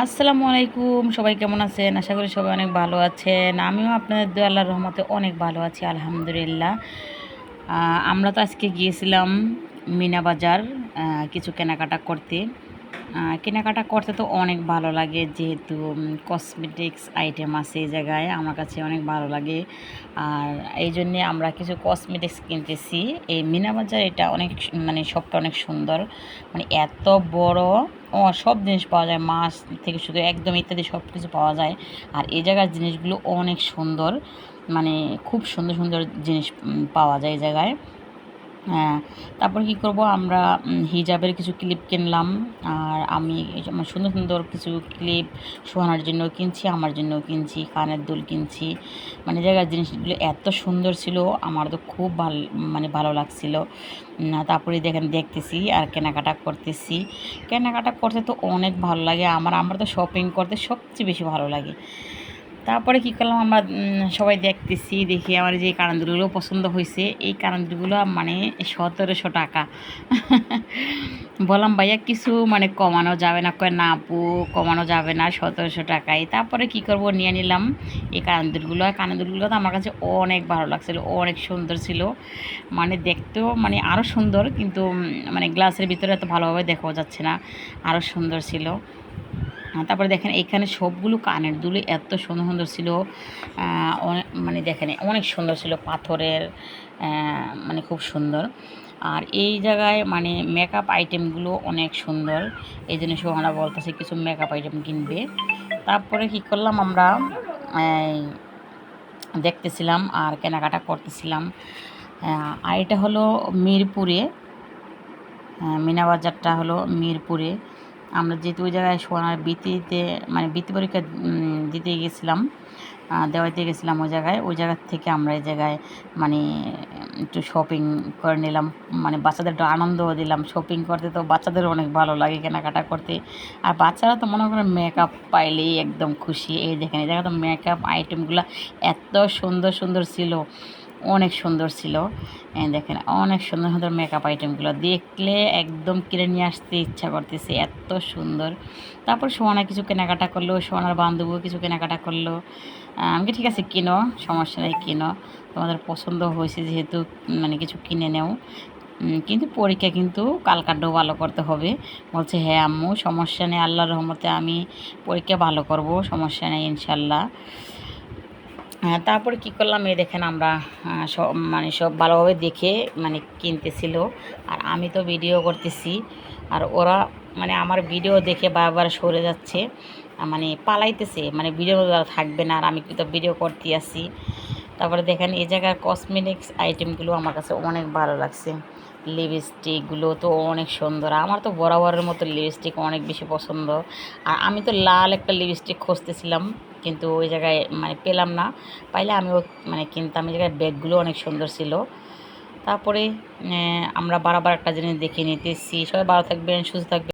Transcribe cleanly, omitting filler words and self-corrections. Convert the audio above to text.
আসসালামু আলাইকুম, সবাই কেমন আছেন? আশা করি সবাই অনেক ভালো আছেন। আমিও আপনাদের দোয়া আল্লাহর রহমতে অনেক ভালো আছি, আলহামদুলিল্লাহ। আমরা তো আজকে গিয়েছিলাম মিনা বাজার কিছু কেনাকাটা করতে। কেনাকাটা করতে তো অনেক ভালো লাগে, যেহেতু কসমেটিক্স আইটেম আছে এই জায়গায়, আমার কাছে অনেক ভালো লাগে। আর এই জন্যে আমরা কিছু কসমেটিক্স কিনতেছি। এই মিনা বাজার এটা অনেক মানে শপটা অনেক সুন্দর, মানে এত বড়। সব জিনিস পাওয়া যায়, মাছ থেকে শুধু একদম ইত্যাদি সব কিছু পাওয়া যায়। আর এই জায়গার জিনিসগুলো অনেক সুন্দর, মানে খুব সুন্দর সুন্দর জিনিস পাওয়া যায় এই জায়গায়। হ্যাঁ, তারপর কি করব, আমরা হিজাবের কিছু ক্লিপ কিনলাম। আর আমি আমার সুন্দর সুন্দর কিছু ক্লিপ সোহানার জন্য কিনছি, আমার জন্যও কিনছি, কানের দুল কিনছি। মানে জায়গার জিনিসগুলো এত সুন্দর ছিল, আমার তো খুব মানে ভালো লাগছিল। তারপরে দেখতেছি আর কেনাকাটা করতেছি। কেনাকাটা করতে তো অনেক ভালো লাগে আমার তো শপিং করতে সবচেয়ে বেশি ভালো লাগে। তারপরে কী করলাম, আমরা সবাই দেখি আমার যে কানের পছন্দ হয়েছে। এই কানের মানে 1700 টাকা। বললাম ভাইয়া কিছু মানে কমানো যাবে না? কয় না আপু, কমানো যাবে না, 1700 টাকায়। তারপরে কি করব, নিয়ে নিলাম এই কানের তো আমার কাছে অনেক ভালো লাগছিলো, অনেক সুন্দর ছিল। মানে দেখতেও মানে আরও সুন্দর, কিন্তু মানে গ্লাসের ভিতরে এত ভালোভাবে দেখাও যাচ্ছে না, আরও সুন্দর ছিল। তারপরে দেখেন এখানে সবগুলো কানের দুলে এত সুন্দর সুন্দর ছিল। মানে দেখেন অনেক সুন্দর ছিল, পাথরের, মানে খুব সুন্দর। আর এই জায়গায় মানে মেকআপ আইটেমগুলো অনেক সুন্দর, এই জন্য সোহানা বলতেছে কিছু মেকআপ আইটেম কিনবে। তারপরে কি করলাম, আমরা দেখতেছিলাম আর কেনাকাটা করতেছিলাম। আর এটা হলো মিরপুরে, মিনা বাজারটা হলো মিরপুরে। আমরা যেহেতু ওই জায়গায় সোনার বৃত্তিতে মানে বৃত্তি পরীক্ষা দিতে গেছিলাম, দেওয়াইতে গেছিলাম ওই জায়গার থেকে আমরা এই জায়গায় মানে একটু শপিং করে নিলাম। মানে বাচ্চাদের একটু আনন্দও দিলাম, শপিং করতে তো বাচ্চাদেরও অনেক ভালো লাগে কেনাকাটা করতে। আর বাচ্চারা তো মনে করেন মেকআপ পাইলেই একদম খুশি। এই দেখেন এই জায়গায় তো মেকআপ আইটেমগুলো এত সুন্দর সুন্দর ছিল, অনেক সুন্দর ছিল। দেখেন অনেক সুন্দর সুন্দর মেকআপ আইটেমগুলো দেখলে একদম কিনে নিয়ে আসতে ইচ্ছা করতেছে, এত সুন্দর। তারপর সোহানা কিছু কেনাকাটা করলো, সোহানার বান্ধবীও কিছু কেনাকাটা করলো। আমি ঠিক আছে কিনো, সমস্যা নেই কিনো, তোমাদের পছন্দ হয়েছে যেহেতু মানে কিছু কিনে নেও। কিন্তু পরীক্ষা কিন্তু কালকাটাও ভালো করতে হবে। বলছে হ্যাঁ আম্মু সমস্যা নেই, আল্লাহর রহমতে আমি পরীক্ষা ভালো করব, সমস্যা নেই ইনশাল্লাহ। তারপরে কী করলাম, এই দেখেন আমরা সব মানে সব ভালোভাবে দেখে মানে কিনতেছিল। আর আমি তো ভিডিও করতেছি, আর ওরা মানে আমার ভিডিও দেখে বারবার সরে যাচ্ছে, মানে পালাইতেছে, মানে ভিডিও থাকবে না, আর আমি তো ভিডিও করতে আসি। তারপরে দেখেন এই জায়গার কসমেটিক্স আইটেমগুলো আমার কাছে অনেক ভালো লাগছে। লিপস্টিকগুলো তো অনেক সুন্দর, আমার তো বরাবরের মতো লিপস্টিক অনেক বেশি পছন্দ। আর আমি তো লাল একটা লিপস্টিক খুঁজতেছিলাম, কিন্তু ওই জায়গায় মানে পেলাম না, পাইলে আমিও মানে কিনতাম। এই জায়গায় ব্যাগগুলো অনেক সুন্দর ছিল। তারপরে আমরা বারবার একটা জিনিস দেখে নিতেছি। সবাই ভালো থাকবেন, সুস্থ থাকবেন।